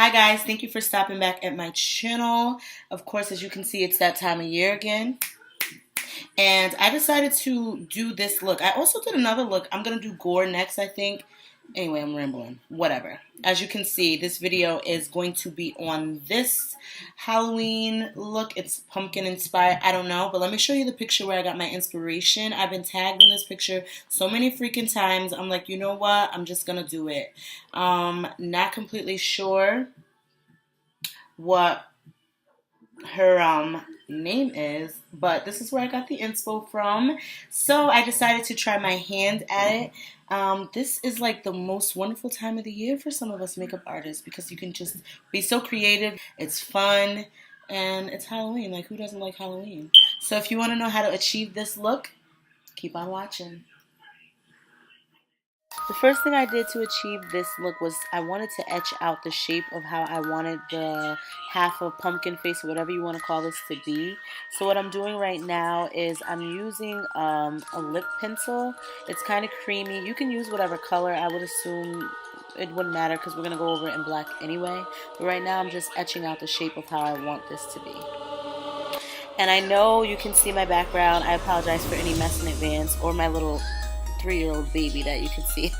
Hi guys, thank you for stopping back at my channel. Of course, as you can see, it's that time of year again. And I decided to do this look. I also did another look. I'm going to do gore next, I think. Anyway, I'm rambling. Whatever. As you can see, this video is going to be on this Halloween look. It's pumpkin inspired. I don't know. But let me show you the picture where I got my inspiration. I've been tagged in this picture so many freaking times. I'm like, you know what? I'm just going to do it. Not completely sure what her name is, but this is where I got the inspo from. So I decided to try my hand at it. This is like the most wonderful time of the year for some of us makeup artists because you can just be so creative. It's fun and it's Halloween. Like, who doesn't like Halloween? So if you want to know how to achieve this look, keep on watching. The first thing I did to achieve this look was I wanted to etch out the shape of how I wanted the half of pumpkin face, or whatever you want to call this, to be. So what I'm doing right now is I'm using a lip pencil. It's kind of creamy. You can use whatever color. I would assume it wouldn't matter because we're going to go over it in black anyway. But right now I'm just etching out the shape of how I want this to be. And I know you can see my background. I apologize for any mess in advance, or my little 3-year-old baby that you can see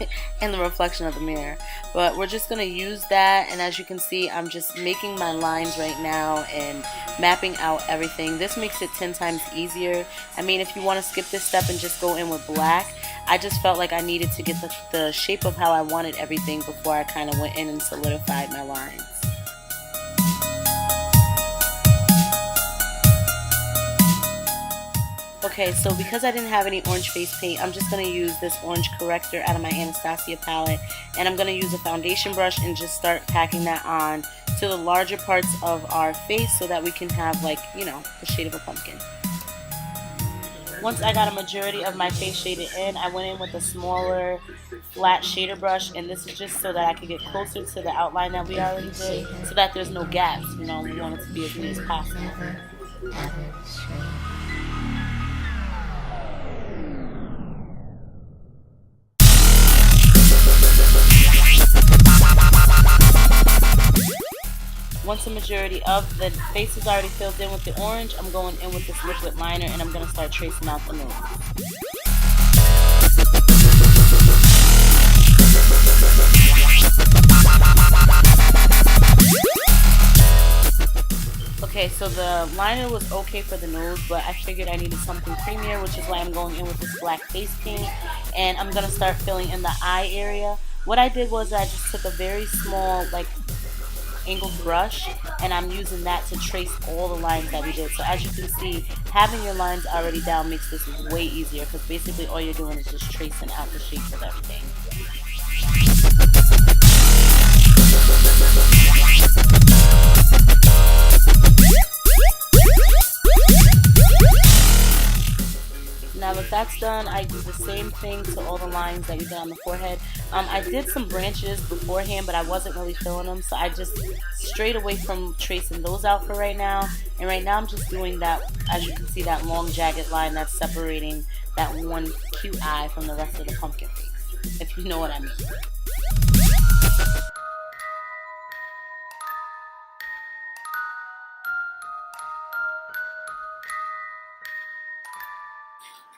in the reflection of the mirror. But we're just going to use that, and as you can see, I'm just making my lines right now and mapping out everything. This makes it 10 times easier. I mean, if you want to skip this step and just go in with black, I just felt like I needed to get the shape of how I wanted everything before I kind of went in and solidified my lines. Okay, so because I didn't have any orange face paint, I'm just going to use this orange corrector out of my Anastasia palette, and I'm going to use a foundation brush and just start packing that on to the larger parts of our face so that we can have, like, you know, the shade of a pumpkin. Once I got a majority of my face shaded in, I went in with a smaller flat shader brush, and this is just so that I could get closer to the outline that we already did, so that there's no gaps. You know, we want it to be as neat as possible. Once the majority of the face is already filled in with the orange, I'm going in with this liquid liner and I'm going to start tracing out the nose. Okay, so the liner was okay for the nose, but I figured I needed something creamier, which is why I'm going in with this black face paint, and I'm going to start filling in the eye area. What I did was I just took a very small, like, angled brush, and I'm using that to trace all the lines that we did. So as you can see, having your lines already down makes this way easier because basically all you're doing is just tracing out the shapes of everything. Now that that's done, I do the same thing to all the lines that we did on the forehead. I did some branches beforehand, but I wasn't really filling them, so I just strayed away from tracing those out for right now. And right now I'm just doing that, as you can see, that long jagged line that's separating that one cute eye from the rest of the pumpkin face, if you know what I mean.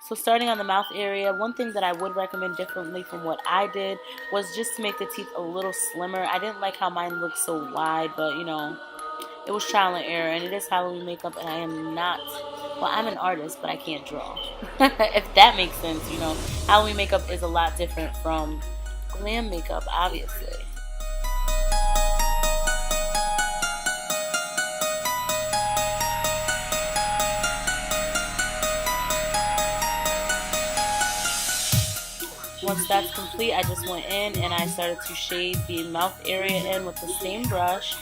So starting on the mouth area, one thing that I would recommend differently from what I did was just to make the teeth a little slimmer. I didn't like how mine looked so wide, but you know, it was trial and error, and it is Halloween makeup, and I am not, well, I'm an artist, but I can't draw. If that makes sense, you know, Halloween makeup is a lot different from glam makeup, obviously. Once that's complete, I just went in and I started to shade the mouth area in with the same brush.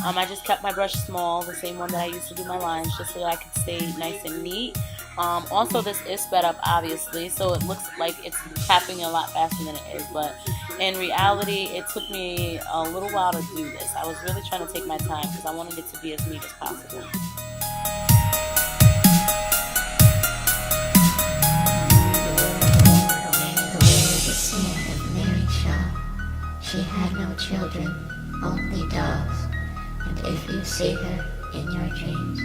I just kept my brush small, the same one that I used to do my lines, just so that I could stay nice and neat. Also, this is sped up, obviously, so it looks like it's happening a lot faster than it is, but in reality, it took me a little while to do this. I was really trying to take my time because I wanted it to be as neat as possible. She had no children, only dogs. And if you see her in your dreams,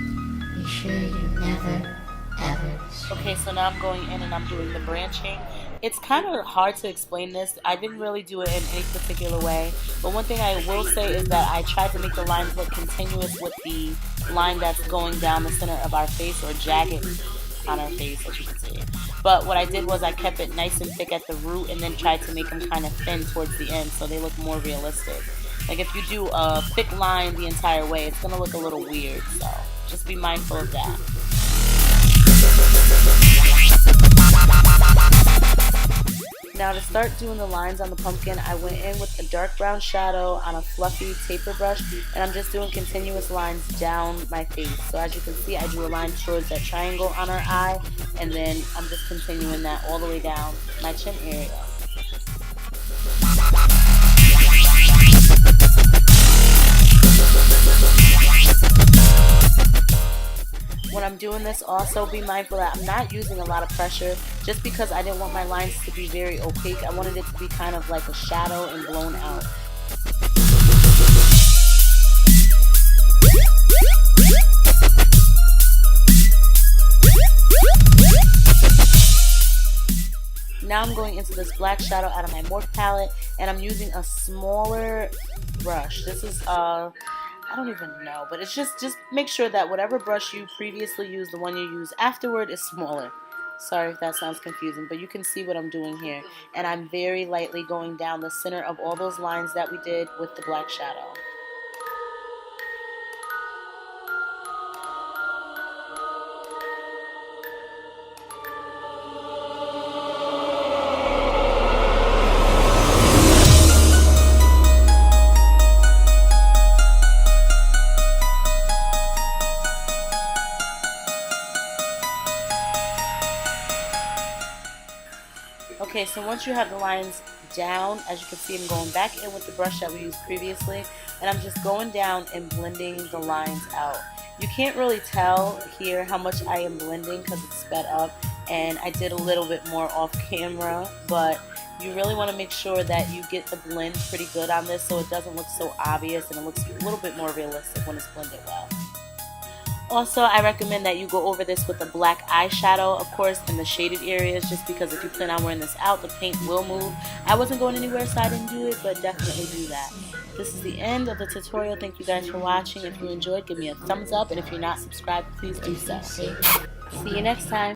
be sure you never, ever stray. Okay, so now I'm going in and I'm doing the branching. It's kind of hard to explain this. I didn't really do it in any particular way. But one thing I will say is that I tried to make the lines look continuous with the line that's going down the center of our face, or jagged on our face, as you can see. But what I did was I kept it nice and thick at the root and then tried to make them kind of thin towards the end so they look more realistic. Like if you do a thick line the entire way, it's going to look a little weird. So just be mindful of that. Now to start doing the lines on the pumpkin, I went in with a dark brown shadow on a fluffy taper brush, and I'm just doing continuous lines down my face. So as you can see, I drew a line towards that triangle on our eye, and then I'm just continuing that all the way down my chin area. When I'm doing this, also be mindful that I'm not using a lot of pressure, just because I didn't want my lines to be very opaque. I wanted it to be kind of like a shadow and blown out. Now I'm going into this black shadow out of my Morphe palette, and I'm using a smaller brush. This is I don't even know, but it's just make sure that whatever brush you previously used, the one you use afterward, is smaller. Sorry if that sounds confusing, but you can see what I'm doing here. And I'm very lightly going down the center of all those lines that we did with the black shadow. Okay, so once you have the lines down, as you can see, I'm going back in with the brush that we used previously, and I'm just going down and blending the lines out. You can't really tell here how much I am blending because it's sped up, and I did a little bit more off camera, but you really want to make sure that you get the blend pretty good on this so it doesn't look so obvious and it looks a little bit more realistic when it's blended well. Also, I recommend that you go over this with a black eyeshadow, of course, in the shaded areas, just because if you plan on wearing this out, the paint will move. I wasn't going anywhere, so I didn't do it, but definitely do that. This is the end of the tutorial. Thank you guys for watching. If you enjoyed, give me a thumbs up, and if you're not subscribed, please do so. See you next time.